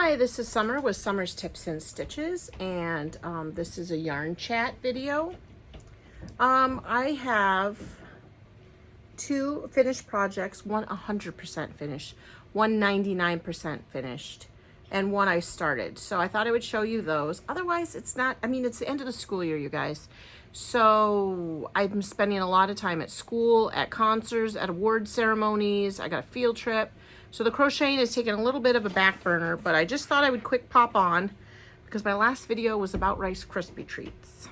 Hi, this is Summer with Summer's Tips and Stitches, and this is a yarn chat video. I have two finished projects, one 100% finished, one 99% finished, and one I started. So I thought I would show you those. Otherwise, it's not, it's the end of the school year, you guys. So I'm spending a lot of time at school, at concerts, at award ceremonies. I got a field trip. So the crocheting is taking a little bit of a back burner, but I just thought I would quick pop on because my last video was about Rice Krispie treats.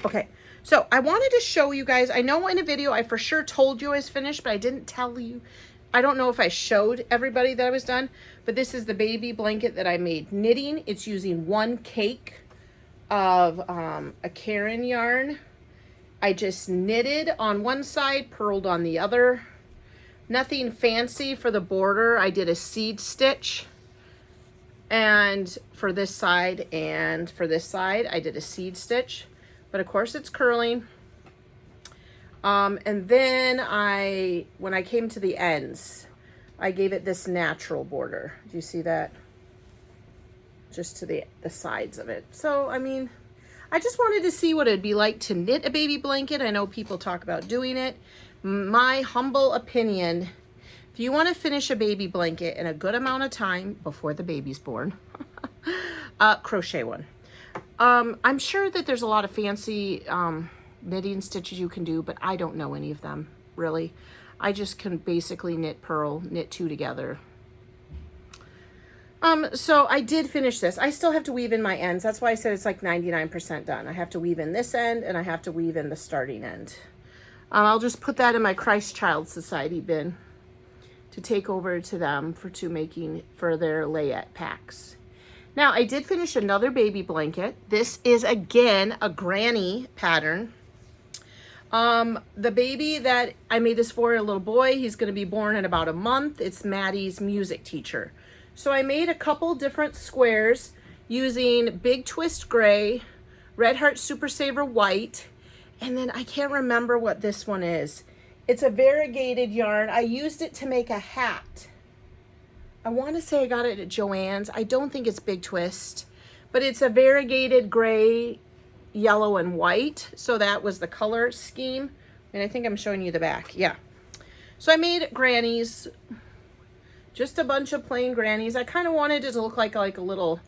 Okay, so I wanted to show you guys, I know in a video I for sure told you I was finished, but I didn't tell you. I don't know if I showed everybody that I was done, but this is the baby blanket that I made knitting. It's using one cake of a Karen yarn. I just knitted on one side, purled on the other. Nothing fancy for the border. I did a seed stitch, and for this side and for this side I did a seed stitch, but of course it's curling. And then when I came to the ends, I gave it this natural border. Do you see that? Just to the sides of it. So I just wanted to see what it'd be like to knit a baby blanket. I know people talk about doing it. My humble opinion, if you want to finish a baby blanket in a good amount of time before the baby's born, crochet one. I'm sure that there's a lot of fancy knitting stitches you can do, but I don't know any of them, really. I just can basically knit, purl, knit two together. So I did finish this. I still have to weave in my ends. That's why I said it's like 99% done. I have to weave in this end and I have to weave in the starting end. I'll just put that in my Christ Child Society bin to take over to them for their layette packs. Now, I did finish another baby blanket. This is, again, a granny pattern. The baby that I made this for, a little boy, he's going to be born in about a month. It's Maddie's music teacher. So I made a couple different squares using Big Twist Gray, Red Heart Super Saver White, and then I can't remember what this one is. It's a variegated yarn. I used it to make a hat. I want to say I got it at Joann's. I don't think it's Big Twist, but it's a variegated gray, yellow, and white. So that was the color scheme. And I think I'm showing you the back. Yeah. So I made grannies, just a bunch of plain grannies. I kind of wanted it to look like a little,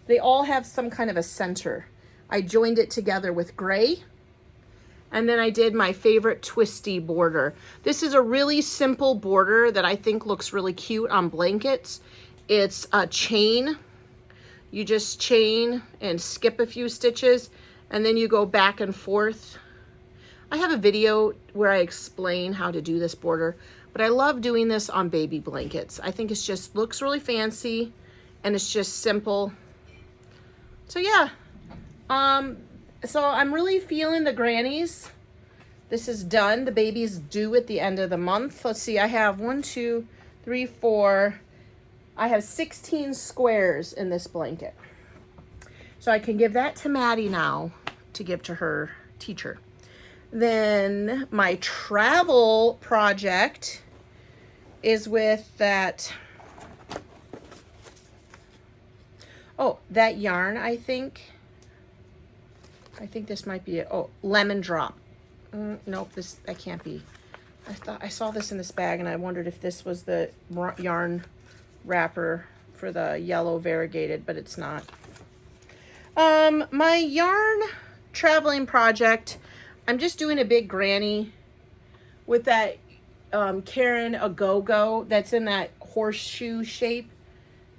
they all have some kind of a center. I joined it together with gray. And then I did my favorite twisty border. This is a really simple border that I think looks really cute on blankets. It's a chain. You just chain and skip a few stitches, and then you go back and forth. I have a video where I explain how to do this border, but I love doing this on baby blankets. I think it just looks really fancy, and it's just simple. So yeah. So I'm really feeling the grannies. This is done. The baby's due at the end of the month. Let's see, I have 1, 2, 3, 4. I have 16 squares in this blanket. So I can give that to Maddie now to give to her teacher. Then my travel project is with that, that yarn, I think this might be it. Oh, Lemon Drop. Nope, that can't be. I thought I saw this in this bag and I wondered if this was the yarn wrapper for the yellow variegated, but it's not. My yarn traveling project, I'm just doing a big granny with that Karen A-Go-Go that's in that horseshoe shape.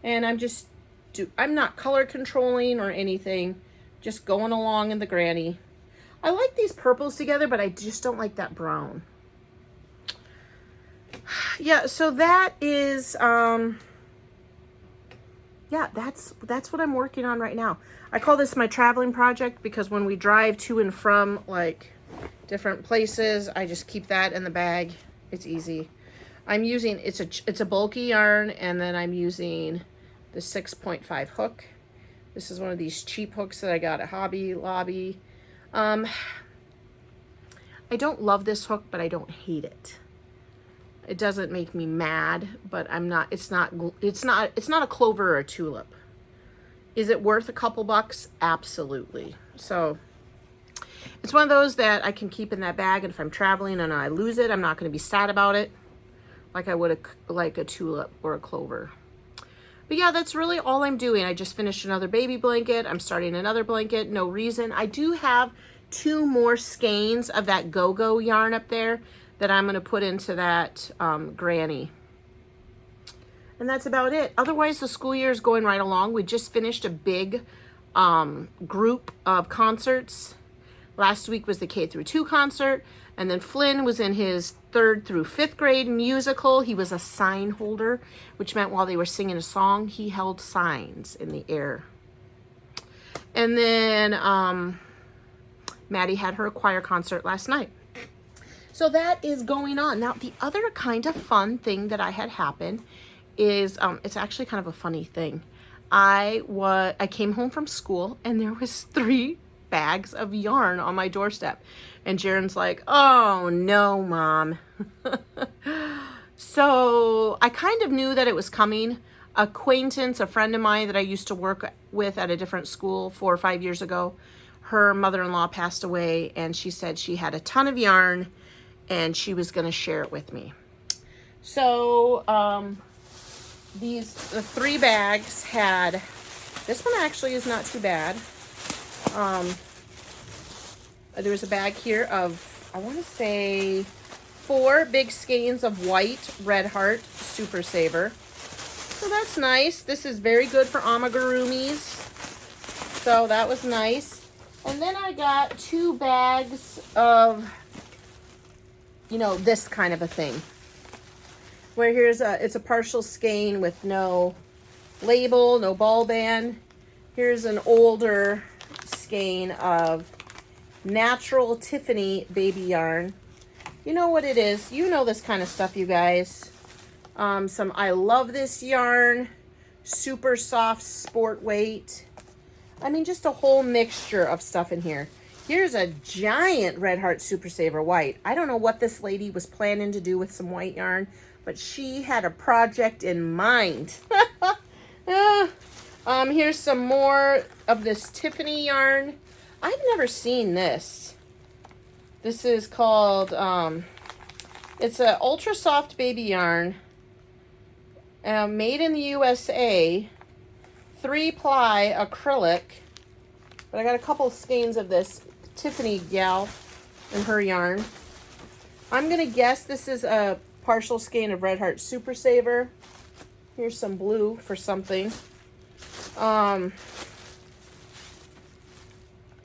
And I'm not color controlling or anything. Just going along in the granny. I like these purples together, but I just don't like that brown. Yeah, so that is, yeah, that's what I'm working on right now. I call this my traveling project because when we drive to and from like different places, I just keep that in the bag. It's easy. I'm using, it's a bulky yarn, and then I'm using the 6.5 hook. This is one of these cheap hooks that I got at Hobby Lobby. I don't love this hook, but I don't hate it. It doesn't make me mad, but it's not a clover or a tulip. Is it worth a couple bucks? Absolutely. So it's one of those that I can keep in that bag, and if I'm traveling and I lose it, I'm not going to be sad about it like I would like a tulip or a clover. But yeah, that's really all I'm doing. I just finished another baby blanket. I'm starting another blanket. No reason. I do have 2 more skeins of that go-go yarn up there that I'm going to put into that granny. And that's about it. Otherwise, the school year is going right along. We just finished a big group of concerts. Last week was the K through 2 concert. And then Flynn was in his 3rd through 5th grade musical. He was a sign holder, which meant while they were singing a song, he held signs in the air. And then Maddie had her choir concert last night. So that is going on. Now, the other kind of fun thing that I had happen is, it's actually kind of a funny thing. I came home from school and there was 3 bags of yarn on my doorstep. And Jaren's like, oh no, Mom. So I kind of knew that it was coming. Acquaintance, a friend of mine that I used to work with at a different school 4 or 5 years ago, her mother-in-law passed away, and she said she had a ton of yarn and she was going to share it with me. So the 3 bags had, this one actually is not too bad. There was a bag here of, I want to say 4 big skeins of white Red Heart Super Saver. So that's nice. This is very good for amigurumis. So that was nice. And then I got 2 bags of, you know, this kind of a thing. Where it's a partial skein with no label, no ball band. Here's an older skein of natural Tiffany baby yarn. You know what it is. You know this kind of stuff, you guys. Some I love this yarn. Super soft sport weight. I mean, just a whole mixture of stuff in here. Here's a giant Red Heart Super Saver white. I don't know what this lady was planning to do with some white yarn, but she had a project in mind. Here's some more of this Tiffany yarn. I've never seen this. This is called, it's a ultra soft baby yarn, made in the USA, 3-ply acrylic. But I got a couple of skeins of this Tiffany gal and her yarn. I'm gonna guess this is a partial skein of Red Heart Super Saver. Here's some blue for something.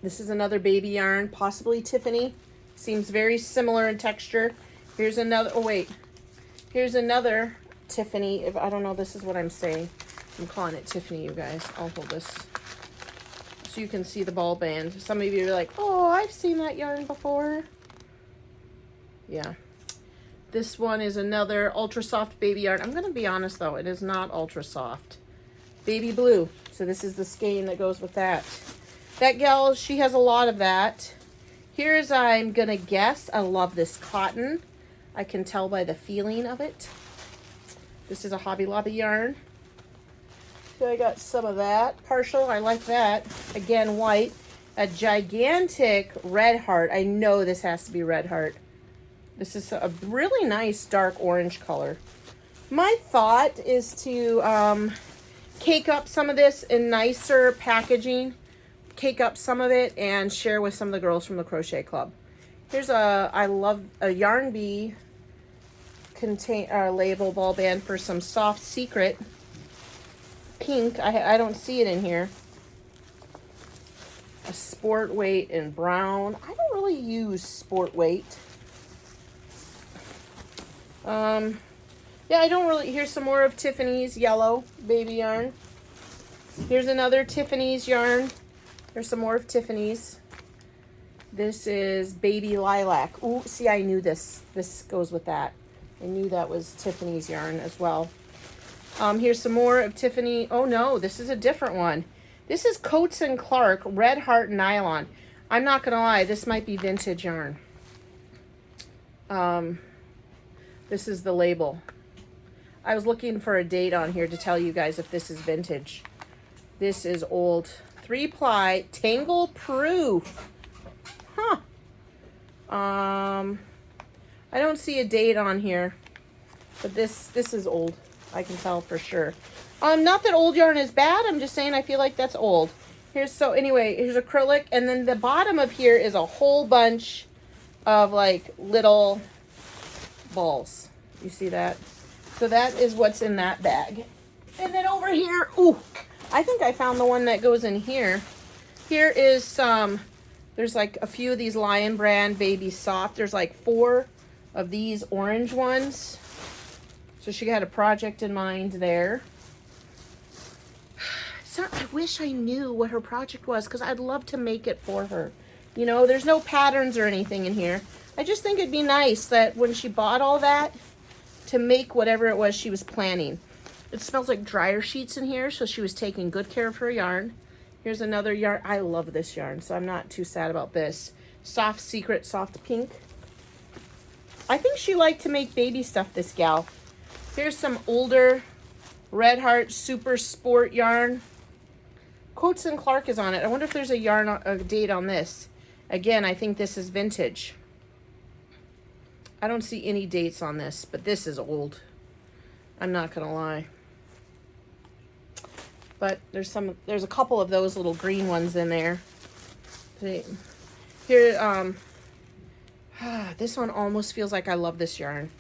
This is another baby yarn, possibly Tiffany. Seems very similar in texture. Here's another, oh wait. Here's another Tiffany. If I don't know, this is what I'm saying. I'm calling it Tiffany, you guys. I'll hold this so you can see the ball band. Some of you are like, oh, I've seen that yarn before. Yeah. This one is another ultra soft baby yarn. I'm going to be honest though, it is not ultra soft. Baby blue. So this is the skein that goes with that. That gal, she has a lot of that. Here's, I'm going to guess, I love this cotton. I can tell by the feeling of it. This is a Hobby Lobby yarn. So I got some of that. Partial, I like that. Again, white. A gigantic Red Heart. I know this has to be Red Heart. This is a really nice dark orange color. My thought is to cake up some of this in nicer packaging. Cake up some of it and share with some of the girls from the Crochet Club. Here's I love a Yarn Bee label ball band for some soft secret pink. I don't see it in here. A sport weight in brown. I don't really use sport weight. Yeah, I don't really. Here's some more of Tiffany's yellow baby yarn. Here's another Tiffany's yarn. There's some more of Tiffany's. This is Baby Lilac. Ooh, see, I knew this. This goes with that. I knew that was Tiffany's yarn as well. Here's some more of Tiffany. Oh, no, this is a different one. This is Coates & Clark Red Heart Nylon. I'm not going to lie. This might be vintage yarn. This is the label. I was looking for a date on here to tell you guys if this is vintage. This is old. 3-ply, tangle proof. Huh. I don't see a date on here, but this is old. I can tell for sure. Not that old yarn is bad. I'm just saying I feel like that's old. So anyway, here's acrylic, and then the bottom of here is a whole bunch of like little balls. You see that? So that is what's in that bag. And then over here, ooh, I think I found the one that goes in here. Here is some, there's like a few of these Lion Brand Baby Soft. There's like 4 of these orange ones. So she had a project in mind there. So I wish I knew what her project was, because I'd love to make it for her. You know, there's no patterns or anything in here. I just think it'd be nice that when she bought all that, to make whatever it was she was planning. It smells like dryer sheets in here, so she was taking good care of her yarn. Here's another yarn. I love this yarn, so I'm not too sad about this. Soft Secret Soft Pink. I think she liked to make baby stuff, this gal. Here's some older Red Heart Super Sport yarn. Coates and Clark is on it. I wonder if there's a date on this. Again, I think this is vintage. I don't see any dates on this, but this is old. I'm not gonna lie. But there's a couple of those little green ones in there. See, here, this one almost feels like I love this yarn.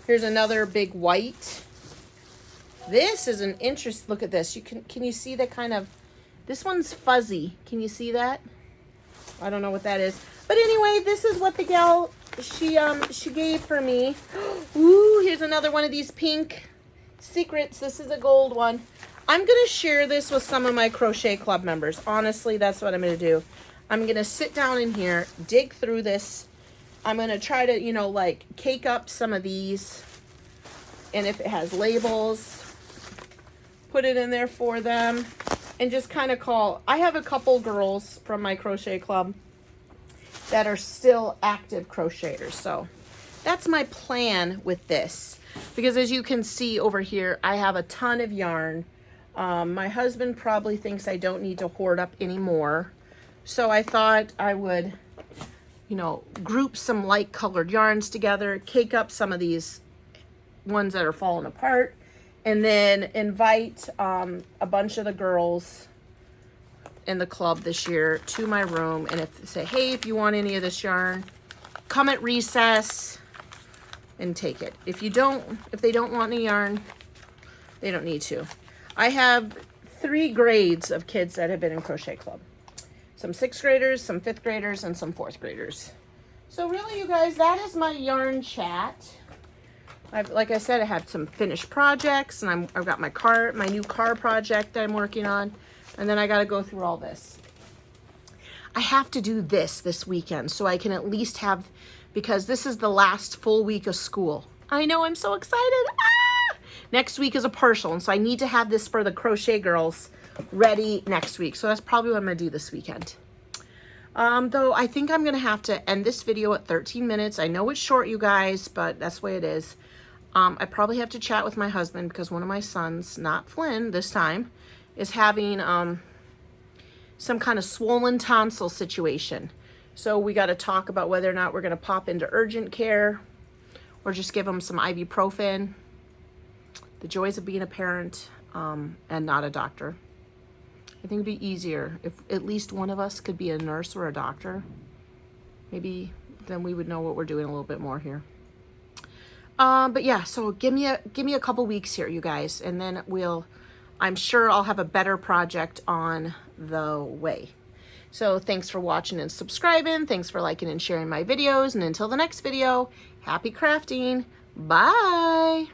Here's another big white. This is an interest. Look at this. Can you see that kind of? This one's fuzzy. Can you see that? I don't know what that is. But anyway, this is what the gal she gave for me. Ooh, here's another one of these pink secrets. This is a gold one. I'm going to share this with some of my crochet club members. Honestly, that's what I'm going to do. I'm going to sit down in here, dig through this. I'm going to try to, you know, like cake up some of these. And if it has labels, put it in there for them. And just kind of call. I have a couple girls from my crochet club that are still active crocheters. So that's my plan with this. Because as you can see over here, I have a ton of yarn. My husband probably thinks I don't need to hoard up anymore. So I thought I would, you know, group some light colored yarns together, cake up some of these ones that are falling apart, and then invite a bunch of the girls in the club this year to my room, and say, hey, if you want any of this yarn, come at recess and take it. If they don't want any yarn, they don't need to. I have 3 grades of kids that have been in crochet club. Some 6th graders, some 5th graders, and some 4th graders. So really, you guys, that is my yarn chat. Like I said, I had some finished projects, and I've got my new car project that I'm working on, and then I got to go through all this. I have to do this weekend so I can at least have, because this is the last full week of school. I know, I'm so excited. Ah! Next week is a partial, and so I need to have this for the crochet girls ready next week. So that's probably what I'm going to do this weekend. Though I think I'm going to have to end this video at 13 minutes. I know it's short, you guys, but that's the way it is. I probably have to chat with my husband because one of my sons, not Flynn this time, is having some kind of swollen tonsil situation. So we got to talk about whether or not we're going to pop into urgent care or just give him some ibuprofen. The joys of being a parent and not a doctor. I think it'd be easier if at least one of us could be a nurse or a doctor. Maybe then we would know what we're doing a little bit more here. But yeah, so give me a couple weeks here, you guys, and then I'm sure I'll have a better project on the way. So thanks for watching and subscribing. Thanks for liking and sharing my videos. And until the next video, happy crafting. Bye.